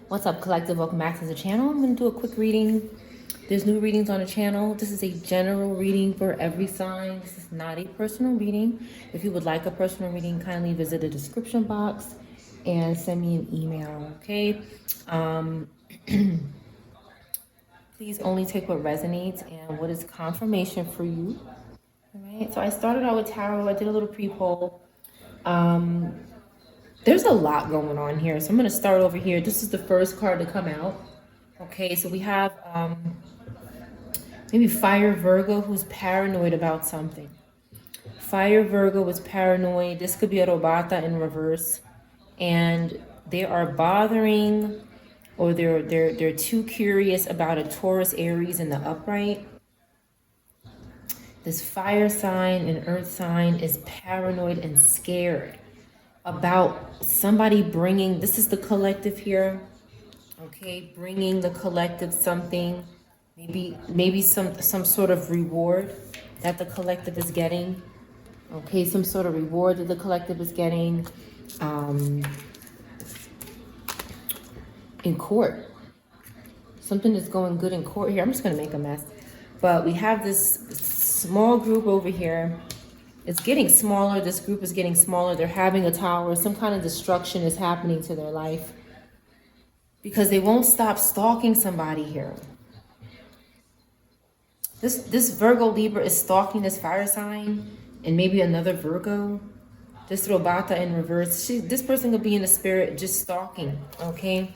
What's up, collective? Welcome back to the channel. I'm going to do a quick reading. There's new readings on the channel. This is a general reading for every sign. This is not a personal reading. If you would like a personal reading, kindly visit the description box and send me an email, okay? Please only take what resonates and what is confirmation for you. All right, so I started out with tarot. I did a little pre-poll. There's a lot going on here, so I'm going to start over here. This is the first card to come out. Okay, so we have maybe Fire Virgo, who's paranoid about something. Fire Virgo is paranoid. This could be a Robata in reverse, and they are bothering, or they're too curious about a Taurus Aries in the upright. This fire sign and earth sign is paranoid and scared about somebody bringing, this is the collective here, okay, bringing the collective something, maybe some sort of reward that the collective is getting, okay, some sort of reward that the collective is getting in court. Something is going good in court here. I'm just going to make a mess. But we have this small group over here. It's getting smaller. This group is getting smaller. They're having a tower. Some kind of destruction is happening to their life because they won't stop stalking somebody here. This Virgo Libra is stalking this fire sign and maybe another Virgo. This Robata in reverse. This person could be in the spirit just stalking, okay?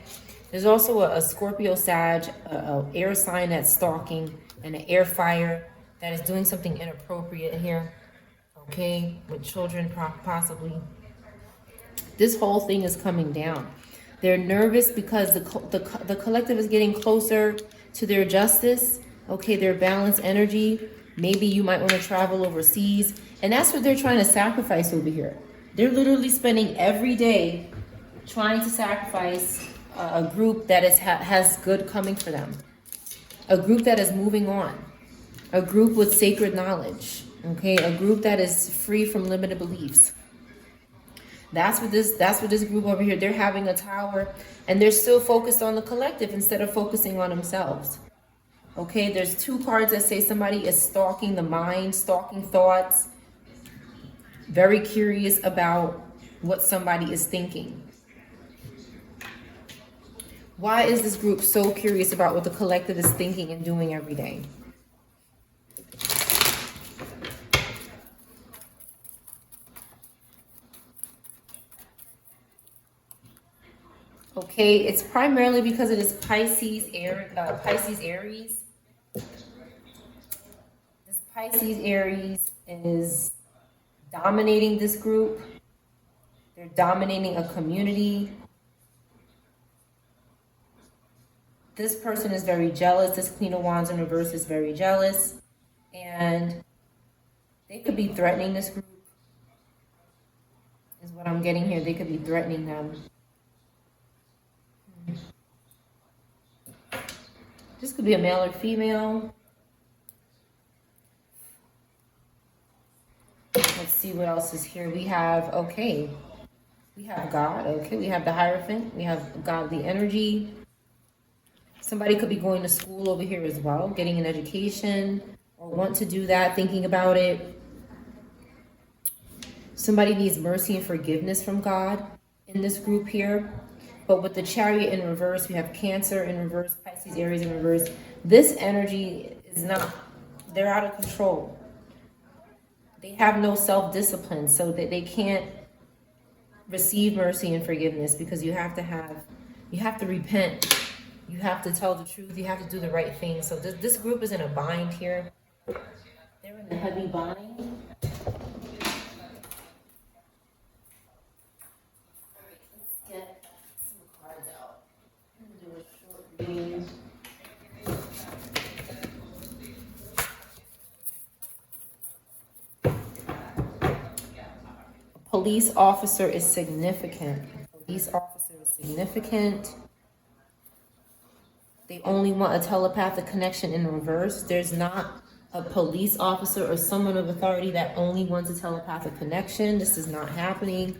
There's also a Scorpio Sag, a air sign that's stalking, and an air fire that is doing something inappropriate here. Okay, with children possibly. This whole thing is coming down. They're nervous because the collective is getting closer to their justice. Okay, their balanced energy. Maybe you might want to travel overseas. And that's what they're trying to sacrifice over here. They're literally spending every day trying to sacrifice a group that has good coming for them. A group that is moving on. A group with sacred knowledge. Okay, a group that is free from limited beliefs. That's what this group over here, they're having a tower and they're still focused on the collective instead of focusing on themselves. Okay, there's two cards that say somebody is stalking the mind, stalking thoughts, very curious about what somebody is thinking. Why is this group so curious about what the collective is thinking and doing every day? Okay, it's primarily because it is Pisces Aries. This Pisces Aries is dominating this group. They're dominating a community. This person is very jealous. This Queen of Wands in reverse is very jealous. And they could be threatening this group, is what I'm getting here. They could be threatening them. This could be a male or female. Let's see what else is here. We have, okay, we have God, okay, we have the Hierophant, we have godly energy. Somebody could be going to school over here as well, getting an education, or want to do that, thinking about it. Somebody needs mercy and forgiveness from God in this group here. But with the Chariot in reverse, we have Cancer in reverse, Pisces, Aries in reverse. This energy is not, they're out of control. They have no self-discipline, so that they can't receive mercy and forgiveness because you have to repent. You have to tell the truth. You have to do the right thing. So this group is in a bind here. They're in a heavy bind. Police officer is significant. Police officer is significant. They only want a telepathic connection in reverse. There's not a police officer or someone of authority that only wants a telepathic connection. This is not happening.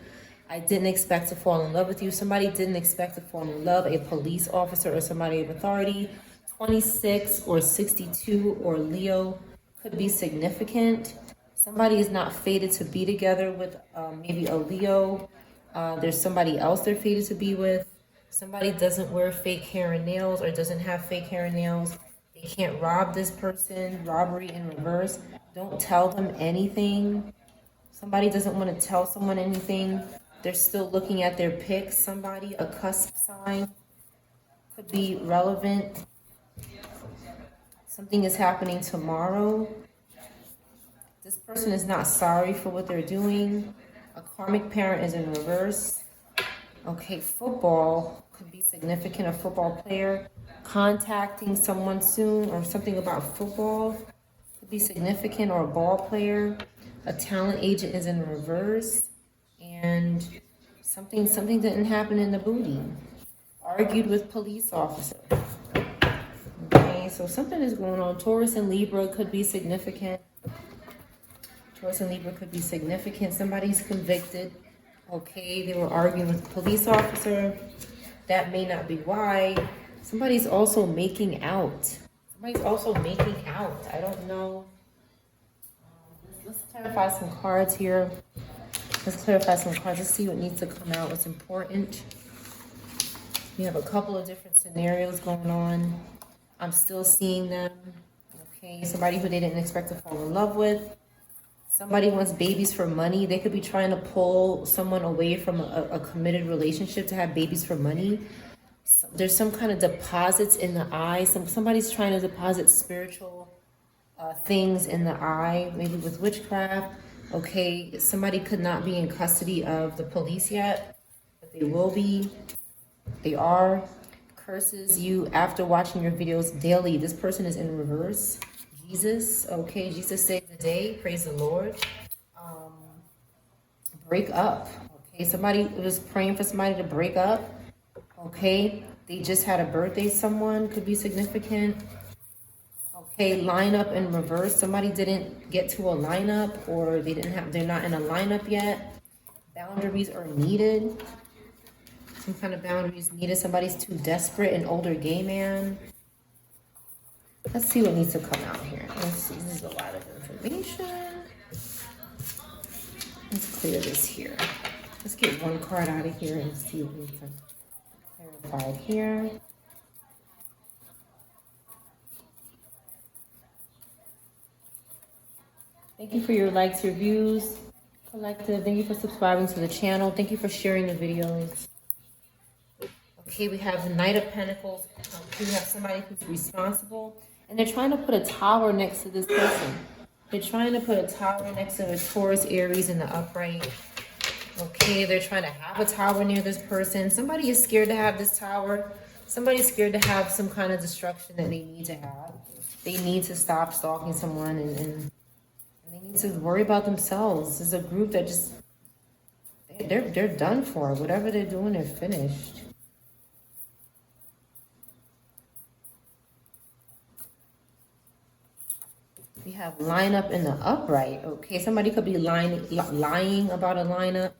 I didn't expect to fall in love with you. Somebody didn't expect to fall in love. A police officer or somebody of authority. 26 or 62 or Leo could be significant. Somebody is not fated to be together with maybe a Leo. There's somebody else they're fated to be with. Somebody doesn't wear fake hair and nails or doesn't have fake hair and nails. They can't rob this person. Robbery in reverse. Don't tell them anything. Somebody doesn't want to tell someone anything. They're still looking at their pics. Somebody, a cusp sign, could be relevant. Something is happening tomorrow. This person is not sorry for what they're doing. A karmic parent is in reverse. Okay, football could be significant. A football player contacting someone soon, or something about football could be significant, or a ball player. A talent agent is in reverse. And something didn't happen in the booty. Argued with police officer. Okay, so something is going on. Taurus and Libra could be significant. Taurus and Libra could be significant. Somebody's convicted. Okay, they were arguing with a police officer. That may not be why. Somebody's also making out. Somebody's also making out. I don't know. Let's clarify some cards here. Let's clarify some cards. Let's see what needs to come out. What's important. We have a couple of different scenarios going on. I'm still seeing them. Okay, somebody who they didn't expect to fall in love with. Somebody wants babies for money. They could be trying to pull someone away from a committed relationship to have babies for money. There's some kind of deposits in the eye. Somebody's trying to deposit spiritual things in the eye, maybe with witchcraft. Okay, somebody could not be in custody of the police yet, but they will be. They are. Curses you after watching your videos daily. This person is in reverse. Jesus, okay, Jesus saved the day. Praise the Lord. Break up. Okay, somebody was praying for somebody to break up. Okay, they just had a birthday. Someone could be significant. Okay, lineup in reverse. Somebody didn't get to a lineup, or they're not in a lineup yet. Boundaries are needed. Some kind of boundaries needed. Somebody's too desperate. An older gay man. Let's see what needs to come out here. Let's see. This is a lot of information. Let's clear this here. Let's get one card out of here and see what needs to be clarified here. Thank you for your likes, your views, collective. Thank you for subscribing to the channel. Thank you for sharing the videos. Okay, we have the Knight of Pentacles. We have somebody who's responsible. And they're trying to put a tower next to this person. They're trying to put a tower next to a Taurus, Aries in the upright. Okay, they're trying to have a tower near this person. Somebody is scared to have this tower. Somebody's scared to have some kind of destruction that they need to have. They need to stop stalking someone and they need to worry about themselves. This is a group that just, they're done for. Whatever they're doing, they're finished. We have lineup in the upright. Okay, somebody could be lying about a lineup.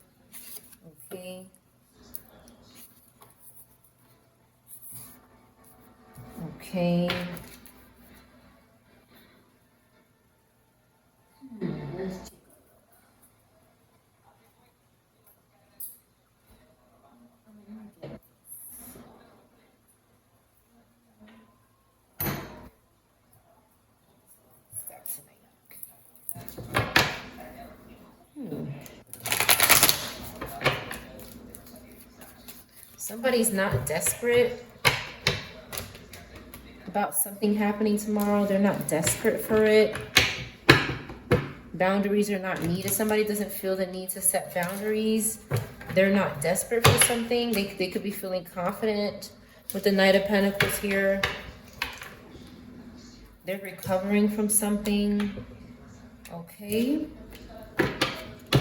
Okay. Okay. Somebody's not desperate about something happening tomorrow. They're not desperate for it. Boundaries are not needed. Somebody doesn't feel the need to set boundaries. They're not desperate for something. They could be feeling confident with the Knight of Pentacles here. They're recovering from something. Okay.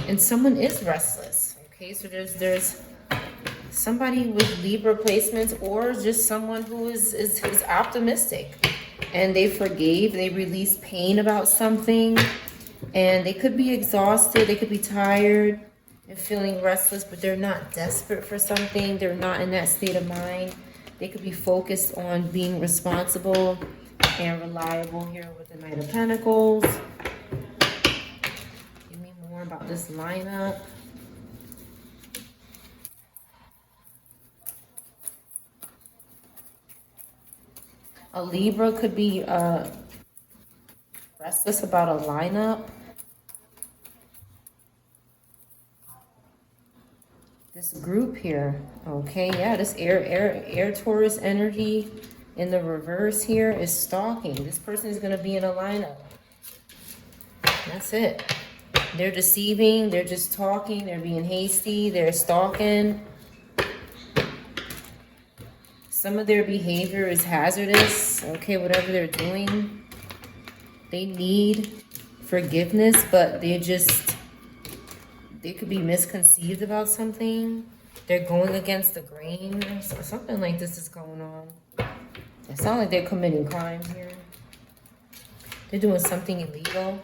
And someone is restless. Okay, so there's somebody with Libra placements, or just someone who is optimistic. And they forgave, they released pain about something. And they could be exhausted, they could be tired. They're feeling restless, but they're not desperate for something. They're not in that state of mind. They could be focused on being responsible and reliable here with the Knight of Pentacles. Give me more about this lineup. A Libra could be restless about a lineup. This group here, okay, yeah, this air Taurus energy in the reverse here is stalking. This person is going to be in a lineup. That's it. They're deceiving. They're just talking. They're being hasty. They're stalking. Some of their behavior is hazardous. Okay, whatever they're doing. They need forgiveness, but they could be misconceived about something. They're going against the grain. Something like this is going on. It sounds like they're committing crimes here. They're doing something illegal.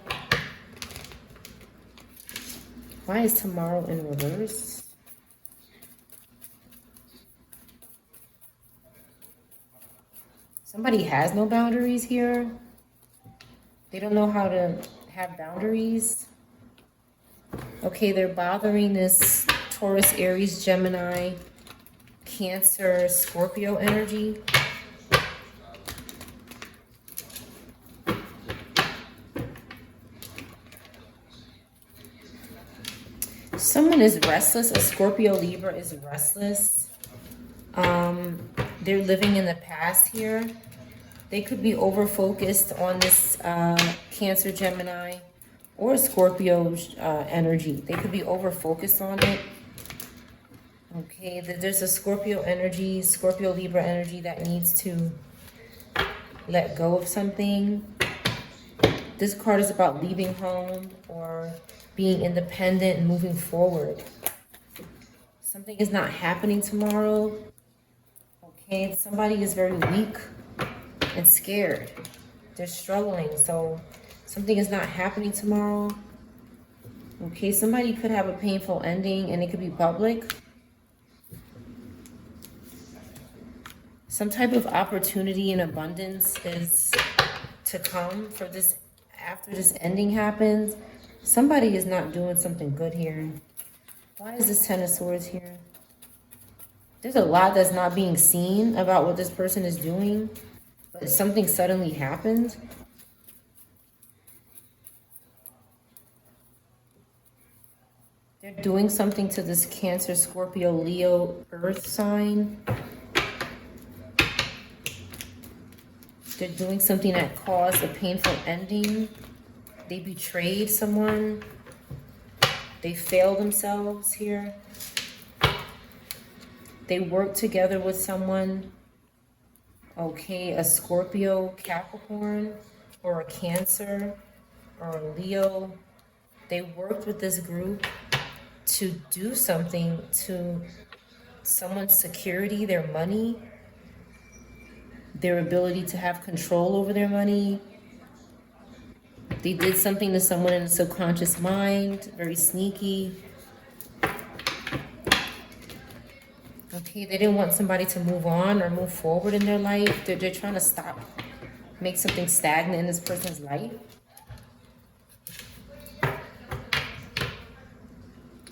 Why is tomorrow in reverse? Somebody has no boundaries here. They don't know how to have boundaries. Okay, they're bothering this Taurus, Aries, Gemini, Cancer, Scorpio energy. Someone is restless. A Scorpio, Libra is restless. They're living in the past here. They could be over-focused on this Cancer, Gemini, or Scorpio energy. They could be over-focused on it. Okay, there's a Scorpio energy, Scorpio, Libra energy that needs to let go of something. This card is about leaving home or being independent and moving forward. Something is not happening tomorrow. Okay, somebody is very weak and scared. They're struggling, so something is not happening tomorrow. Okay, somebody could have a painful ending and it could be public. Some type of opportunity and abundance is to come for this after this ending happens. Somebody is not doing something good here. Why is this Ten of Swords here? There's a lot that's not being seen about what this person is doing, but something suddenly happened. They're doing something to this Cancer, Scorpio, Leo, Earth sign. They're doing something that caused a painful ending. They betrayed someone. They failed themselves here. They worked together with someone. Okay, a Scorpio, Capricorn, or a Cancer, or a Leo. They worked with this group to do something to someone's security, their money, their ability to have control over their money. They did something to someone in the subconscious mind, very sneaky. Okay, they didn't want somebody to move on or move forward in their life. They're trying to stop, make something stagnant in this person's life.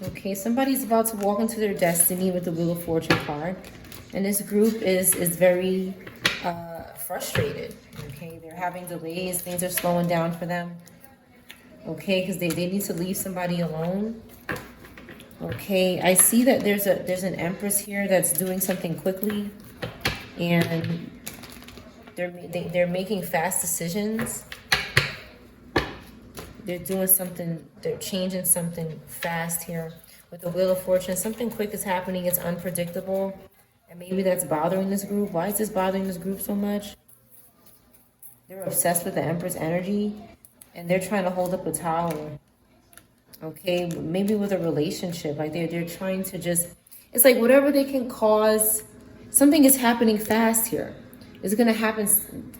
Okay, somebody's about to walk into their destiny with the Wheel of Fortune card. And this group is very frustrated. Okay, they're having delays. Things are slowing down for them. Okay, because they need to leave somebody alone. Okay, I see that there's an Empress here that's doing something quickly. And they're making fast decisions. They're doing something, they're changing something fast here. With the Wheel of Fortune, something quick is happening. It's unpredictable. And maybe that's bothering this group. Why is this bothering this group so much? They're obsessed with the Empress energy. And they're trying to hold up a tower. Okay, maybe with a relationship. Like they're trying to just, it's like whatever they can cause. Something is happening fast here. It's going to happen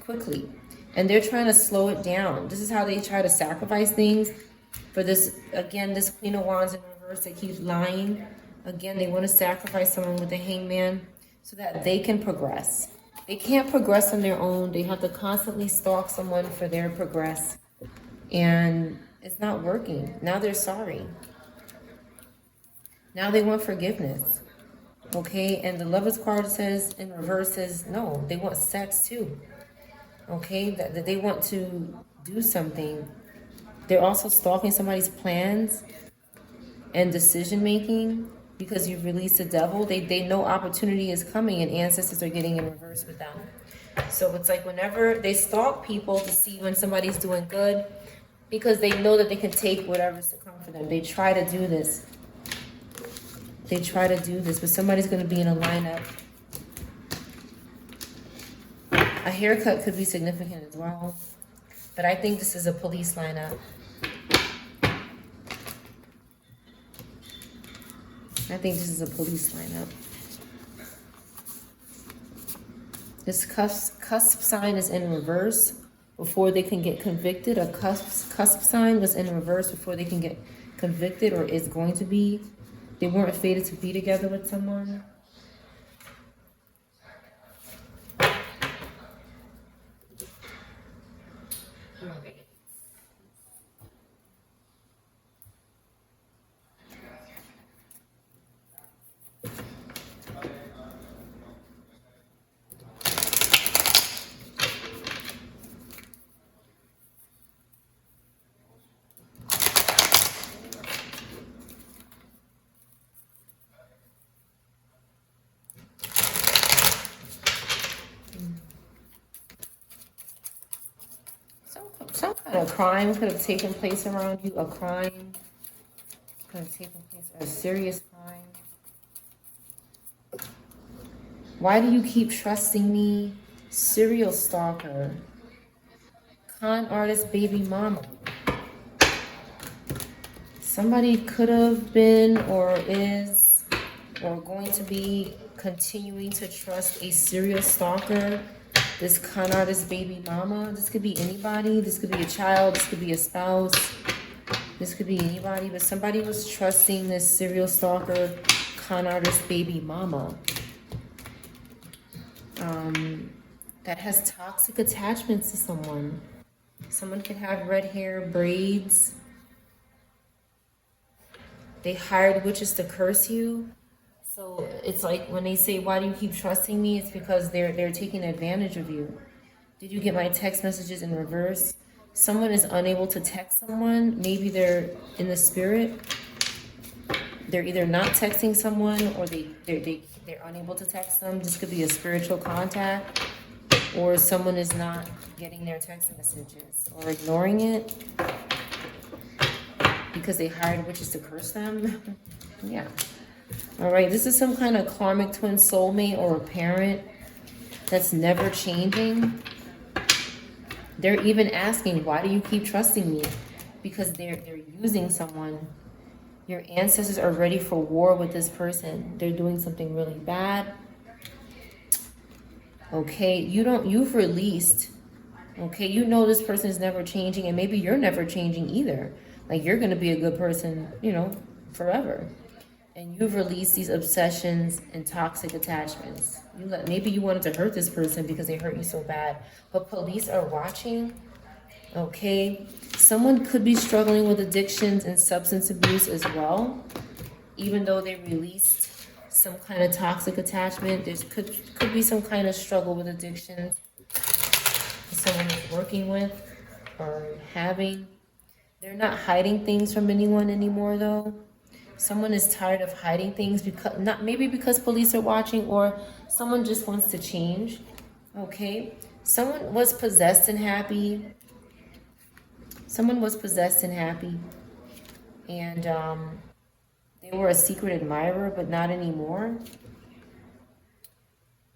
quickly. And they're trying to slow it down. This is how they try to sacrifice things. For this, again, this Queen of Wands in reverse that keeps lying. Again, they want to sacrifice someone with the hangman so that they can progress. They can't progress on their own. They have to constantly stalk someone for their progress. And it's not working. Now they're sorry. Now they want forgiveness. Okay, and the Lovers card says in reverse says no, they want sex too. Okay, that they want to do something. They're also stalking somebody's plans and decision making because you've released the devil. They know opportunity is coming and ancestors are getting in reverse with them. So it's like whenever they stalk people to see when somebody's doing good, because they know that they can take whatever's to come for them. They try to do this. They try to do this, but somebody's going to be in a lineup. A haircut could be significant as well, but I think this is a police lineup. I think this is a police lineup. This cusp sign is in reverse before they can get convicted. A cusp sign was in reverse before they can get convicted or is going to be. They weren't fated to be together with someone. Some kind of crime could have taken place around you. A crime could have taken place, a serious crime. Why do you keep trusting me? Serial stalker. Con artist baby mama. Somebody could have been or is or going to be continuing to trust a serial stalker. This con artist baby mama. This could be anybody. This could be a child. This could be a spouse. This could be anybody. But somebody was trusting this serial stalker, con artist baby mama. That has toxic attachments to someone. Someone could have red hair, braids. They hired witches to curse you. So it's like when they say, why do you keep trusting me? It's because they're taking advantage of you. Did you get my text messages in reverse? Someone is unable to text someone. Maybe they're in the spirit. They're either not texting someone or they're unable to text them. This could be a spiritual contact. Or someone is not getting their text messages or ignoring it because they hired witches to curse them. Yeah. All right, this is some kind of karmic twin soulmate or a parent that's never changing. They're even asking, why do you keep trusting me? Because they're using someone. Your ancestors are ready for war with this person. They're doing something really bad. Okay, you've released. Okay, you know this person is never changing, and maybe you're never changing either. Like you're gonna be a good person, forever. And you've released these obsessions and toxic attachments. Maybe you wanted to hurt this person because they hurt you so bad. But police are watching. Okay. Someone could be struggling with addictions and substance abuse as well. Even though they released some kind of toxic attachment, there could be some kind of struggle with addictions someone is working with or having. They're not hiding things from anyone anymore though. Someone is tired of hiding things because police are watching, or someone just wants to change. Okay. Someone was possessed and happy. And they were a secret admirer, but not anymore.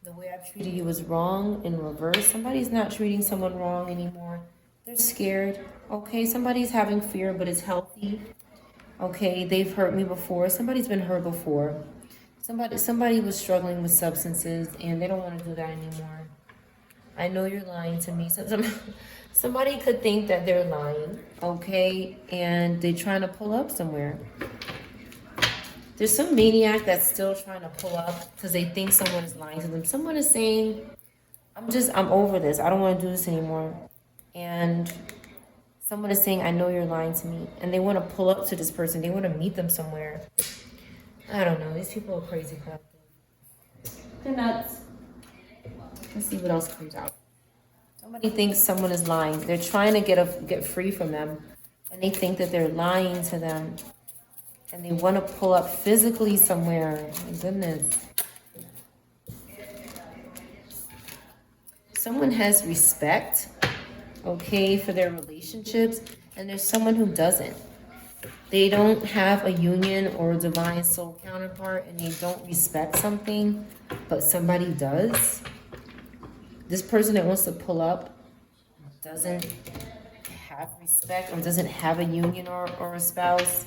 The way I've treated you was wrong in reverse. Somebody's not treating someone wrong anymore. They're scared. Okay. Somebody's having fear, but it's healthy. Okay, they've hurt me before. Somebody's been hurt before. Somebody was struggling with substances and they don't want to do that anymore. I know you're lying to me. Somebody could think that they're lying, okay, and they're trying to pull up somewhere. There's some maniac that's still trying to pull up because they think someone is lying to them. Someone is saying, I'm over this. I don't want to do this anymore. And someone is saying, I know you're lying to me. And they want to pull up to this person. They want to meet them somewhere. I don't know. These people are crazy. They're nuts. Let's see what else comes out. Somebody thinks someone is lying. They're trying to get free from them. And they think that they're lying to them. And they want to pull up physically somewhere. My goodness. Someone has respect, okay, for their relationships. And there's someone who doesn't. They don't have a union or a divine soul counterpart. And they don't respect something. But somebody does. This person that wants to pull up doesn't have respect or doesn't have a union or a spouse.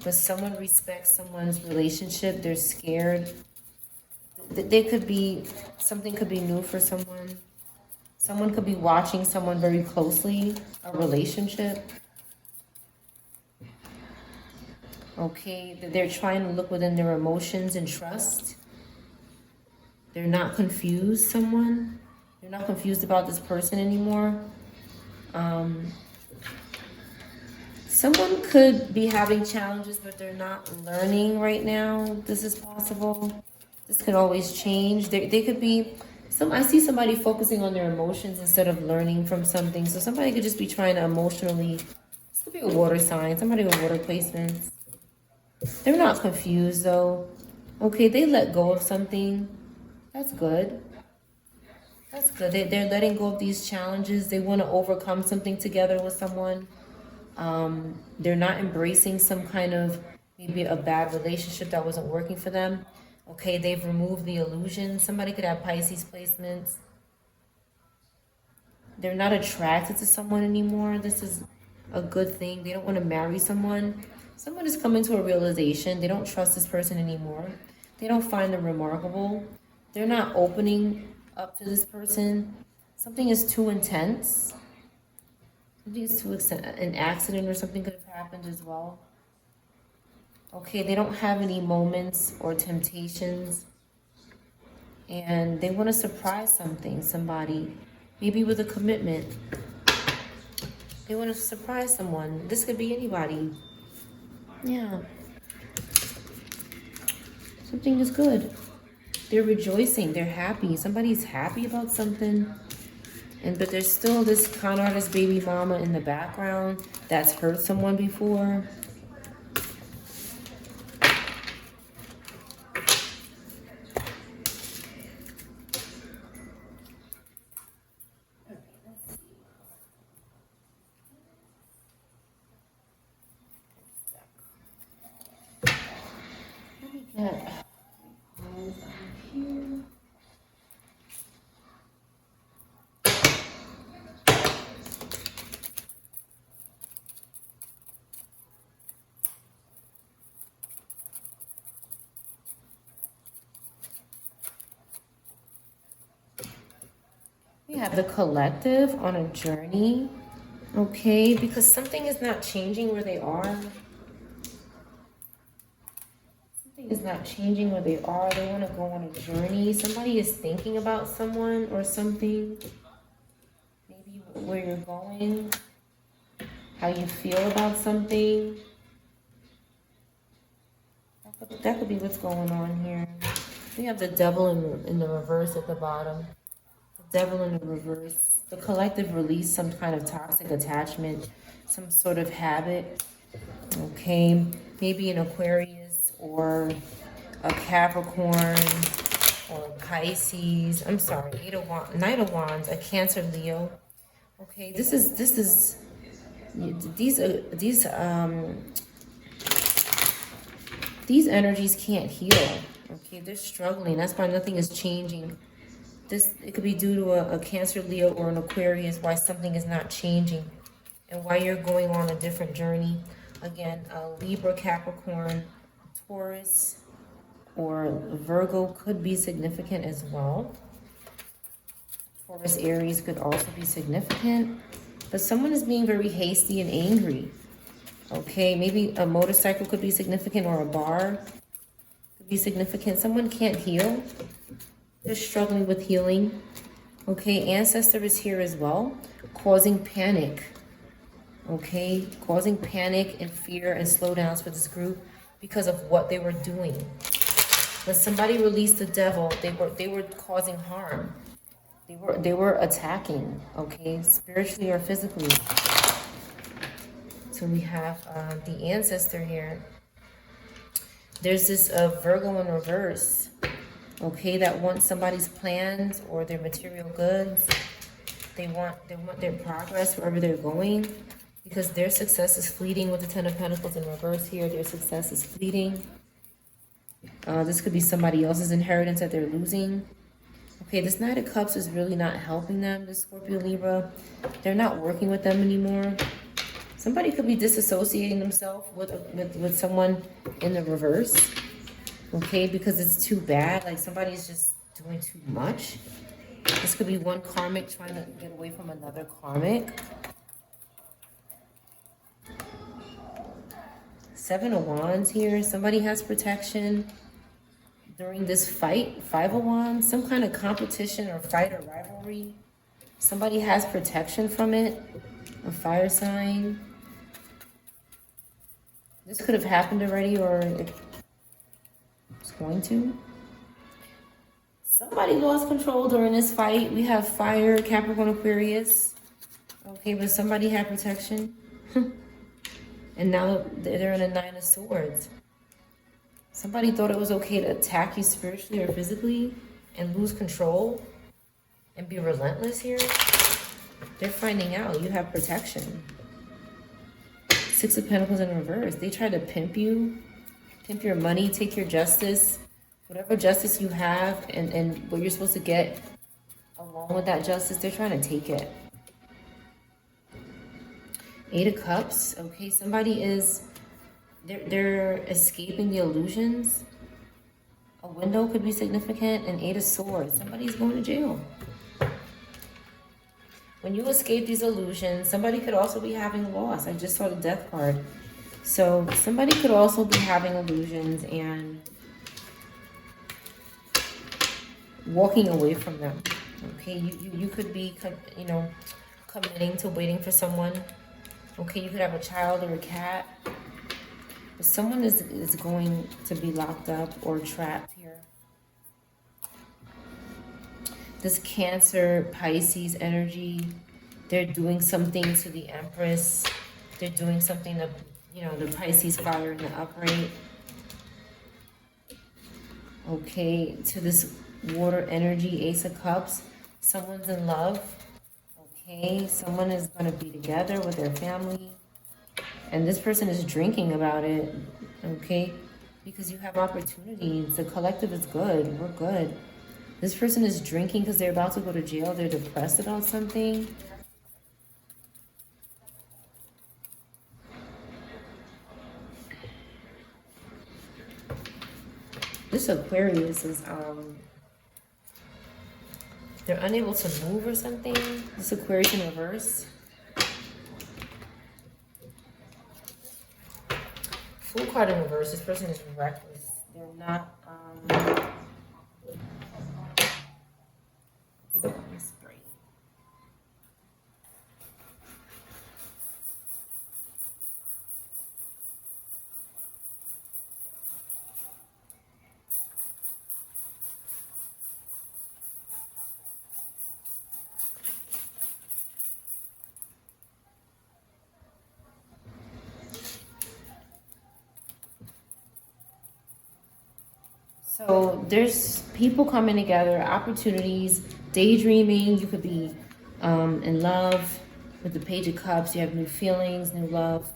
But someone respects someone's relationship. They're scared. They could be, something could be new for someone. Someone could be watching someone very closely, a relationship. Okay, they're trying to look within their emotions and trust. They're not confused, someone. They're not confused about this person anymore. Someone could be having challenges, but they're not learning right now. This is possible. This could always change. They could be, I see somebody focusing on their emotions instead of learning from something. So somebody could just be trying to emotionally, this could be a water sign, somebody with water placements. They're not confused though. Okay, they let go of something. That's good. That's good. They're letting go of these challenges. They want to overcome something together with someone. They're not embracing some kind of maybe a bad relationship that wasn't working for them. Okay, they've removed the illusion. Somebody could have Pisces placements. They're not attracted to someone anymore. This is a good thing. They don't want to marry someone. Someone is coming to a realization. They don't trust this person anymore. They don't find them remarkable. They're not opening up to this person. Something is too intense. Something is too extent. An accident or something could have happened as well. Okay, they don't have any moments or temptations. And they want to surprise somebody. Maybe with a commitment. They want to surprise someone. This could be anybody. Yeah. Something is good. They're rejoicing. They're happy. Somebody's happy about something. But there's still this con artist baby mama in the background that's hurt someone before. We have the collective on a journey, okay? Because something is not changing where they are. Something is not changing where they are. They want to go on a journey. Somebody is thinking about someone or something. Maybe where you're going, how you feel about something. That could be what's going on here. We have the devil in the reverse at the bottom. Devil in the reverse. The collective release some kind of toxic attachment, some sort of habit. Okay, maybe an Aquarius or a Capricorn or Pisces. I'm sorry, Knight of Wands, a Cancer, Leo. Okay, these energies can't heal. Okay, they're struggling. That's why nothing is changing. It could be due to a Cancer, Leo, or an Aquarius, why something is not changing and why you're going on a different journey. Again, a Libra, Capricorn, Taurus, or Virgo could be significant as well. Taurus, Aries could also be significant. But someone is being very hasty and angry. Okay, maybe a motorcycle could be significant or a bar. be significant. Someone can't heal. They're struggling with healing. Okay, ancestor is here as well, causing panic. Okay, causing panic and fear and slowdowns for this group because of what they were doing. When somebody released the devil, they were causing harm. They were attacking, okay, spiritually or physically. So we have the ancestor here. There's this Virgo in reverse, okay, that wants somebody's plans or their material goods. They want their progress wherever they're going, because their success is fleeting with the Ten of Pentacles in reverse here. Their success is fleeting. This could be somebody else's inheritance that they're losing. Okay, this Knight of Cups is really not helping them, this Scorpio Libra. They're not working with them anymore. Somebody could be disassociating themselves with someone in the reverse. Okay, because it's too bad. Like somebody's just doing too much. This could be one karmic trying to get away from another karmic. Seven of Wands here. Somebody has protection during this fight. Five of Wands. Some kind of competition or fight or rivalry. Somebody has protection from it. A fire sign. This could have happened already, or it's going to. Somebody lost control during this fight. We have fire, Capricorn, Aquarius. Okay, but somebody had protection. And now they're in a Nine of Swords. Somebody thought it was okay to attack you spiritually or physically and lose control and be relentless here. They're finding out you have protection. Six of Pentacles in reverse. They try to pimp you, pimp your money, take your justice, whatever justice you have and what you're supposed to get along with that justice, they're trying to take it. Eight of Cups. Okay, somebody is, they're escaping the illusions. A window could be significant. And Eight of Swords. Somebody's going to jail. When you escape these illusions, somebody could also be having loss. I just saw the Death card. So somebody could also be having illusions and walking away from them. Okay, you could be, you know, committing to waiting for someone. Okay, you could have a child or a cat. But someone is going to be locked up or trapped here. This Cancer, Pisces energy, they're doing something to the Empress. They're doing something to, you know, the Pisces fire in the upright. Okay, to this water energy, Ace of Cups. Someone's in love. Okay, someone is going to be together with their family. And this person is drinking about it. Okay, because you have opportunities. The collective is good. We're good. This person is drinking because they're about to go to jail. They're depressed about something. This Aquarius is, they're unable to move or something. This Aquarius in reverse. Fool card in reverse. This person is reckless. They're not, so there's people coming together, opportunities, daydreaming. You could be in love with the Page of Cups. You have new feelings, new love.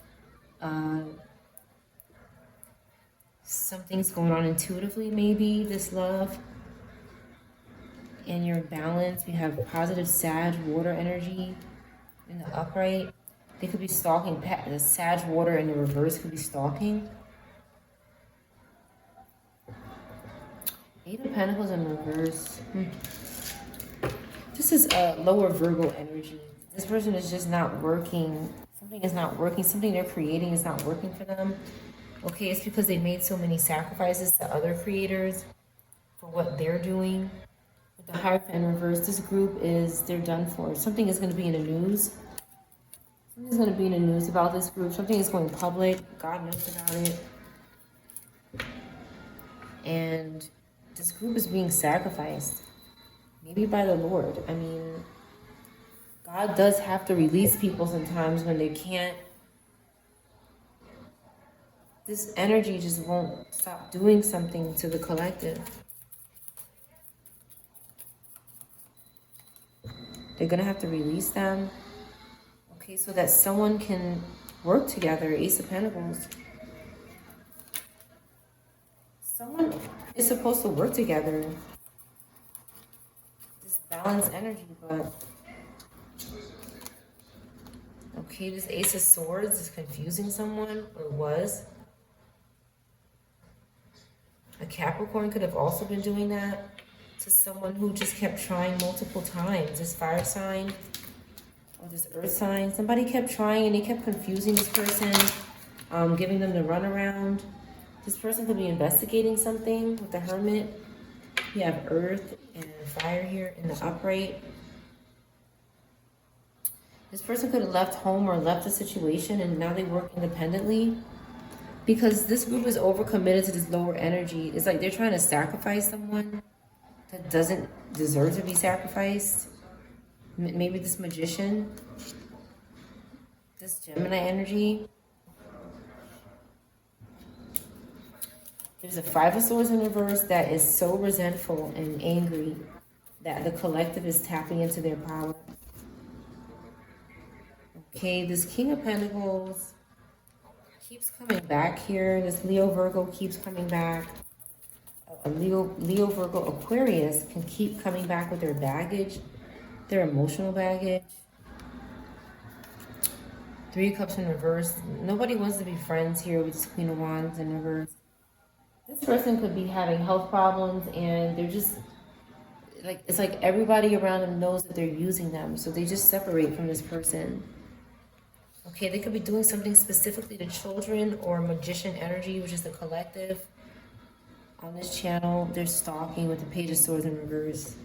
Something's going on intuitively, maybe, this love. And you're in balance. We have positive Sag, water energy in the upright. They could be stalking. The Sag, water in the reverse could be stalking. Eight of Pentacles in reverse. This is a lower Virgo energy. This person is just not working. Something is not working. Something they're creating is not working for them. Okay, it's because they made so many sacrifices to other creators for what they're doing. With the Hierophant in reverse, this group they're done for. Something is going to be in the news. Something's going to be in the news about this group. Something is going public. God knows about it. And this group is being sacrificed. Maybe by the Lord. I mean, God does have to release people sometimes when they can't. This energy just won't stop doing something to the collective. They're going to have to release them. Okay, so that someone can work together. Ace of Pentacles. Someone is supposed to work together. This balanced energy, but... Okay, this Ace of Swords is confusing someone, or was. A Capricorn could have also been doing that to someone who just kept trying multiple times. This fire sign or this earth sign. Somebody kept trying and they kept confusing this person, giving them the runaround. This person could be investigating something with the Hermit. You have earth and fire here in the upright. This person could have left home or left the situation and now they work independently. Because this group is overcommitted to this lower energy. It's like they're trying to sacrifice someone that doesn't deserve to be sacrificed. Maybe this Magician. This Gemini energy. There's a Five of Swords in reverse that is so resentful and angry that the collective is tapping into their power. Okay, this King of Pentacles keeps coming back here. This Leo Virgo keeps coming back. A Leo Virgo Aquarius can keep coming back with their baggage, their emotional baggage. Three of Cups in reverse. Nobody wants to be friends here with this Queen of Wands in reverse. This person could be having health problems and they're just like, it's like everybody around them knows that they're using them, so they just separate from this person. Okay, they could be doing something specifically to children or Magician energy, which is the collective. On this channel, they're stalking with the Page of Swords in reverse.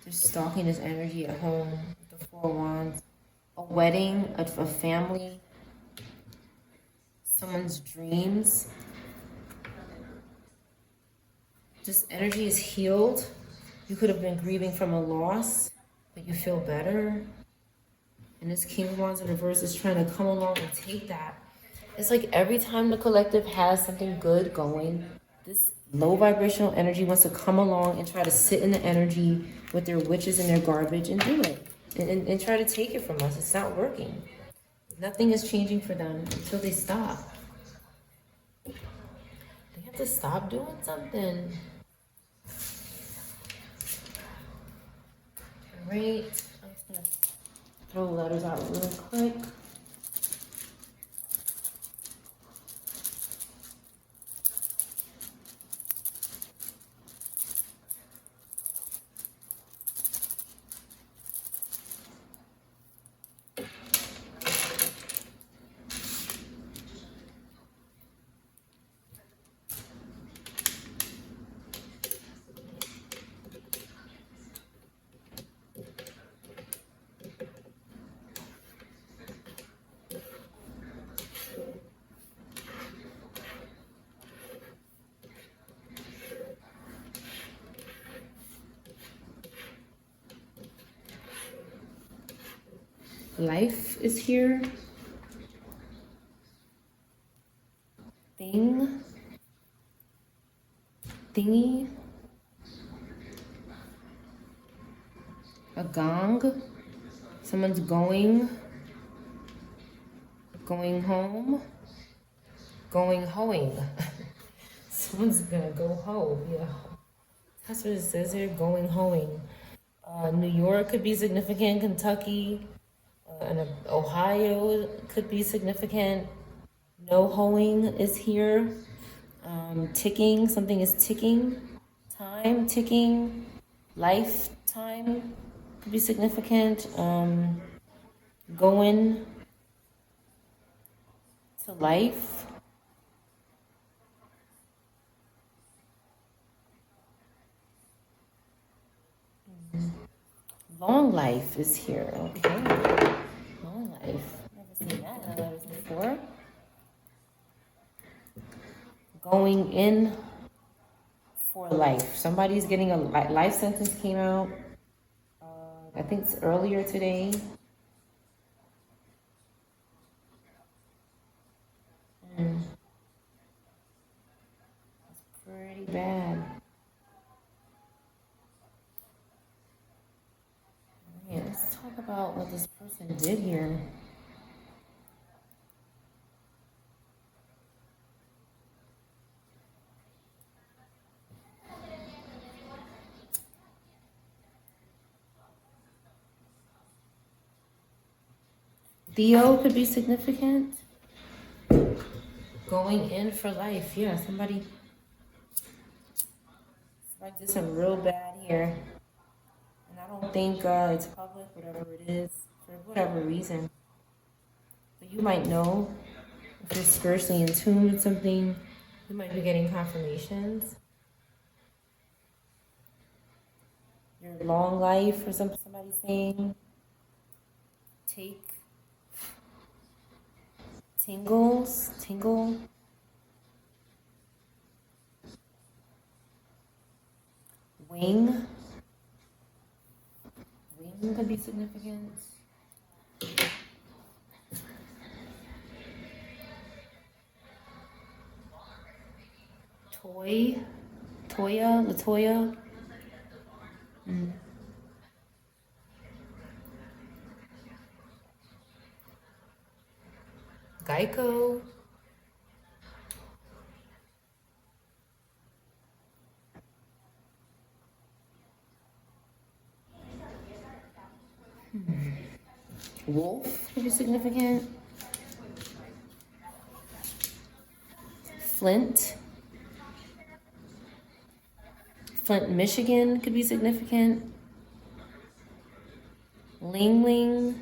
They're stalking this energy at home with the Four of Wands. A wedding, a family, someone's dreams. This energy is healed. You could have been grieving from a loss, but you feel better. And this King of Wands in reverse is trying to come along and take that. It's like every time the collective has something good going, this low vibrational energy wants to come along and try to sit in the energy with their witches and their garbage and do it. And try to take it from us. It's not working. Nothing is changing for them until they stop. They have to stop doing something. All right. I'm just going to throw letters out real quick. Life is here. Thingy. A gong. Someone's going home. Going hoeing. Someone's gonna go hoe, yeah. That's what it says here, going hoeing. New York could be significant, Kentucky. And Ohio could be significant. No hoeing is here. Ticking, something is ticking. Time ticking. Lifetime could be significant. Going to life. Long life is here. Okay. Long life. Never seen that in the letters before. Going in for life. Somebody's getting a life sentence came out. I think it's earlier today. Pretty bad. Yeah, let's talk about what this person did here. Theo could be significant. Going in for life. Yeah, somebody did some real bad here. And I don't think it's public, whatever it is, for whatever reason. But you might know if you're spiritually in tune with something, you might be getting confirmations. Your long life, or somebody saying, take tingle, wing could be significant. Latoya. Geico. Wolf could be significant. Flint, Michigan could be significant. Ling.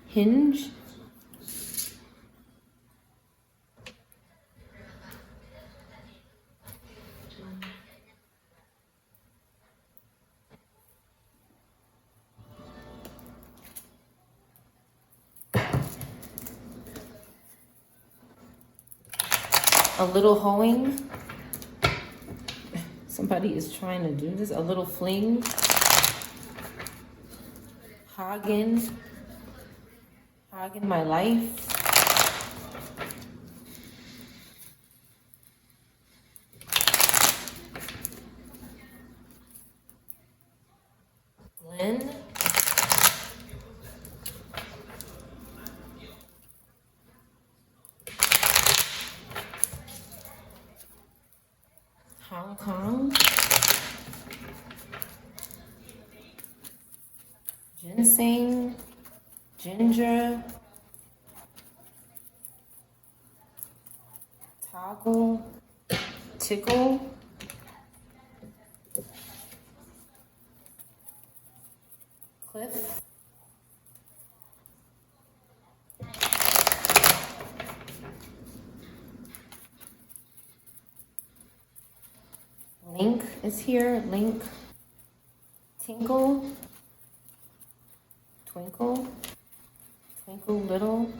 Hinge. A little hoeing. Somebody is trying to do this. A little fling. Hagen, my life. Glenn. Hong Kong. Ginseng. Ginger. Toggle. Tickle. Cliff. Link is here. Link. Tinkle. Twinkle. Twinkle little.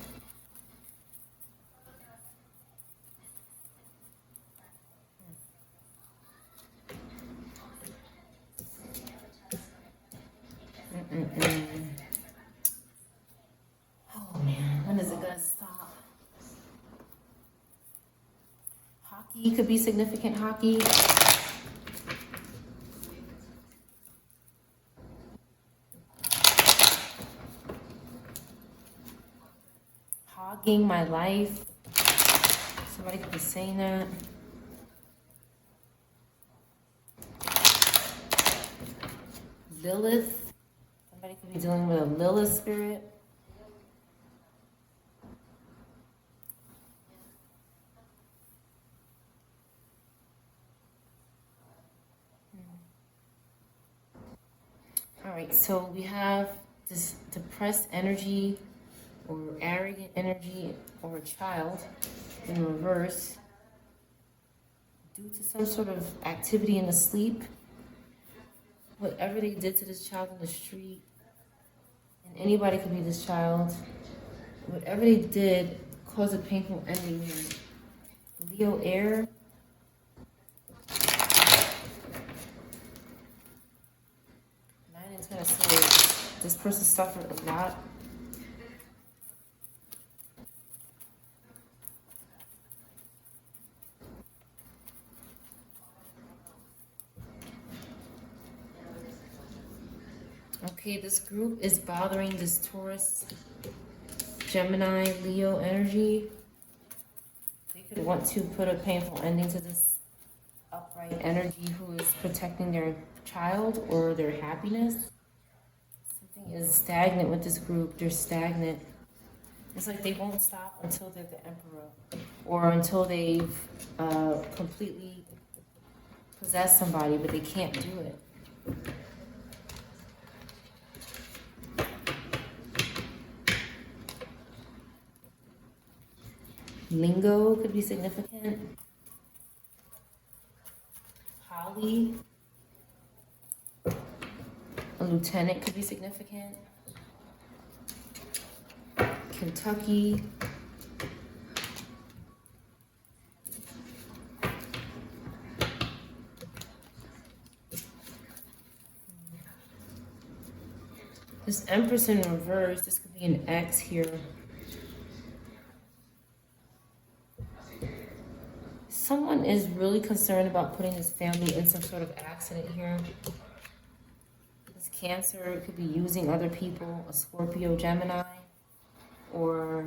Oh man, when is it gonna stop? Hockey could be significant. Hockey. Hogging my life. Somebody could be saying that. Lilith. Somebody could be dealing with a Lilith spirit. All right, so we have this depressed energy or arrogant energy or a child in reverse. due to some sort of activity in the sleep. Whatever they did to this child in the street, and anybody could be this child, whatever they did caused a painful ending here. Leo air. Nine and 10 of swords. This person suffered a lot. Okay, this group is bothering this Taurus, Gemini, Leo energy. They could want to put a painful ending to this upright energy who is protecting their child or their happiness. Something is stagnant with this group. They're stagnant. It's like they won't stop until they're the emperor or until they've completely possessed somebody, but they can't do it. Lingo could be significant. Holly. A lieutenant could be significant. Kentucky. This Empress in reverse, this could be an X here. Someone is really concerned about putting his family in some sort of accident here. This Cancer could be using other people, a Scorpio, Gemini, or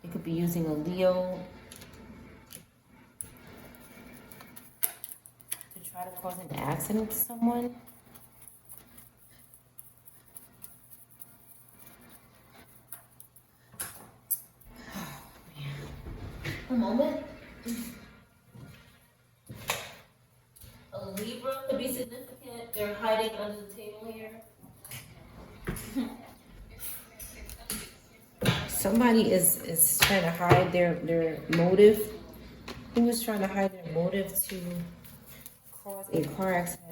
it could be using a Leo to try to cause an accident to someone. Oh, man. A moment. A Libra could be significant. They're hiding under the table here. Somebody is trying to hide their motive. Who is trying to hide their motive to cause a car accident?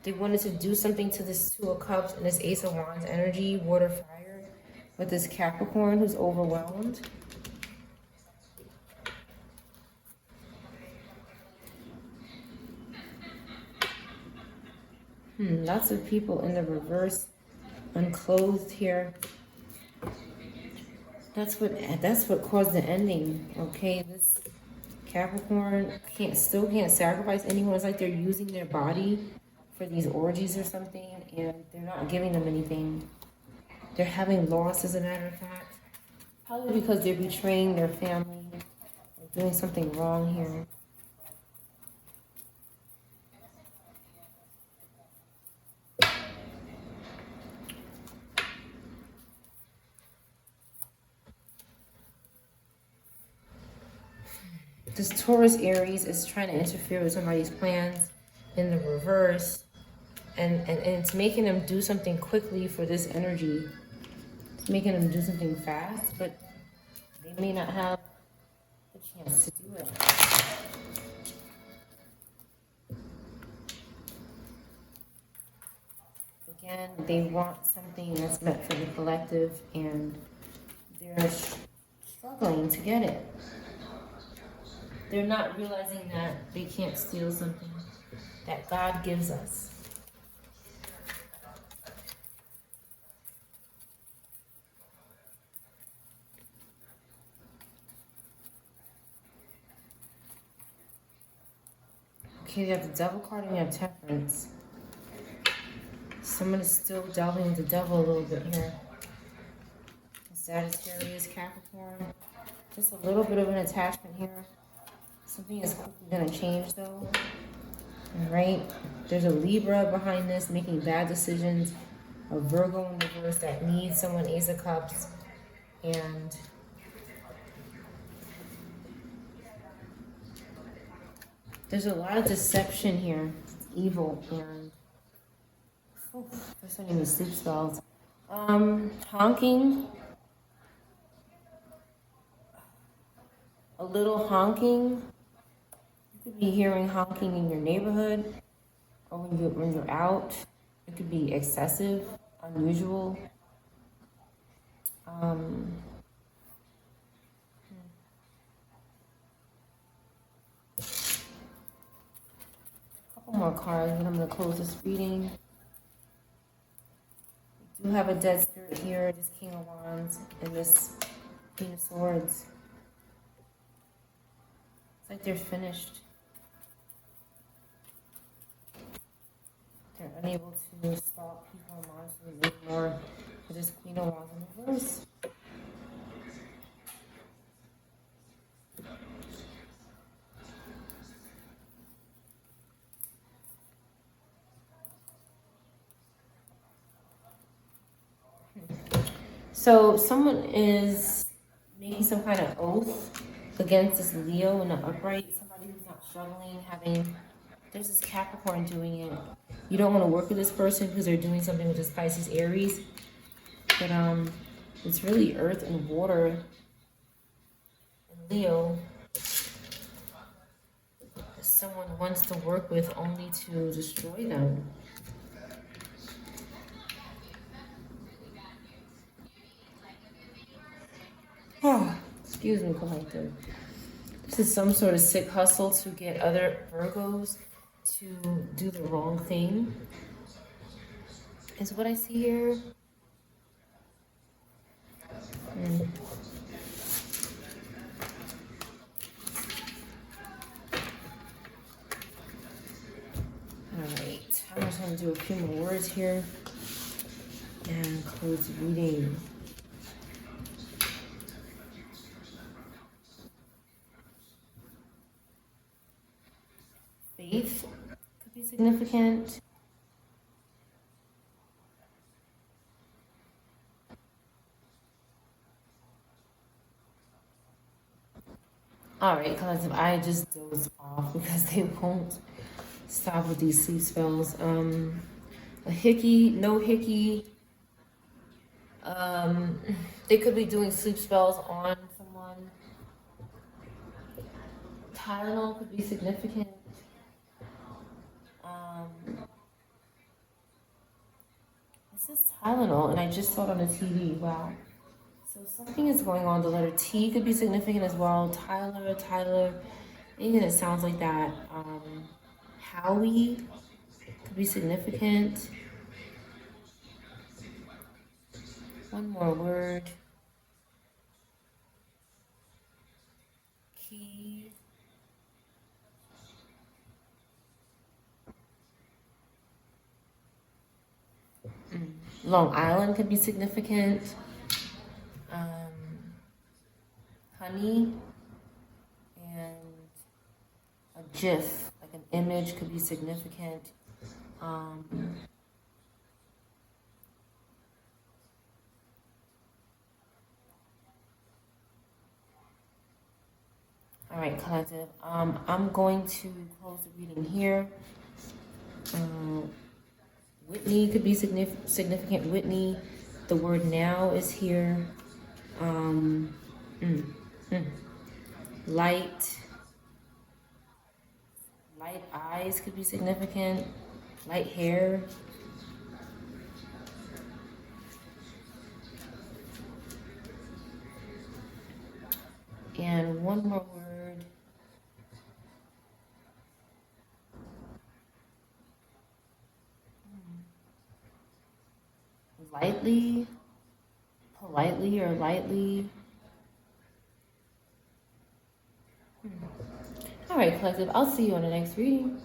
They wanted to do something to this Two of Cups and this Ace of Wands energy, water, fire, with this Capricorn who's overwhelmed. Lots of people in the reverse, unclothed here. That's what caused the ending. Okay, this Capricorn still can't sacrifice anyone. It's like they're using their body for these orgies or something, and they're not giving them anything. They're having loss, as a matter of fact. Probably because they're betraying their family or doing something wrong here. This Taurus Aries is trying to interfere with somebody's plans in the reverse. And it's making them do something quickly for this energy. It's making them do something fast, but they may not have the chance to do it. Again, they want something that's meant for the collective, and they're struggling to get it. They're not realizing that they can't steal something that God gives us. Okay, you have the Devil card and you have Temperance. Someone is still delving with the devil a little bit here. Sagittarius, Capricorn. Just a little bit of an attachment here. Something is quickly going to change though. Alright, there's a Libra behind this making bad decisions. A Virgo in reverse that needs someone, Ace of Cups. And there's a lot of deception here. Evil. And Oh, there's so many sleep spells. Honking. A little honking. You could be hearing honking in your neighborhood or when you're out. It could be excessive, unusual. Um, a couple more cards, and I'm going to close this reading. We do have a dead spirit here, this King of Wands and this Queen of Swords. It's like they're finished. They're unable to stop people and monsters anymore for this Queen of Wands in reverse. So someone is making some kind of oath against this Leo in the upright. Somebody who's not struggling, there's this Capricorn doing it. You don't want to work with this person because they're doing something with this Pisces Aries. But it's really earth and water and Leo. Someone wants to work with only to destroy them. Oh, excuse me, collective. This is some sort of sick hustle to get other Virgos to do the wrong thing. Is what I see here. Alright, I'm just going to do a few more words here and close the reading. Faith could be significant. Alright, collective, I just dozed off because they won't stop with these sleep spells. A hickey, no hickey. They could be doing sleep spells on someone. Tylenol could be significant. This is Tylenol, and I just saw it on the TV. Wow. So something is going on. The letter T could be significant as well. Tyler, anything that sounds like that. Howie could be significant. One more word. Key. Long Island could be significant. Honey. And a GIF, like an image, could be significant. All right, collective. I'm going to close the reading here. Whitney could be significant. Whitney, the word now is here. Light eyes could be significant. Light hair. And one more word. Lightly, politely, or lightly. All right, collective, I'll see you on the next reading.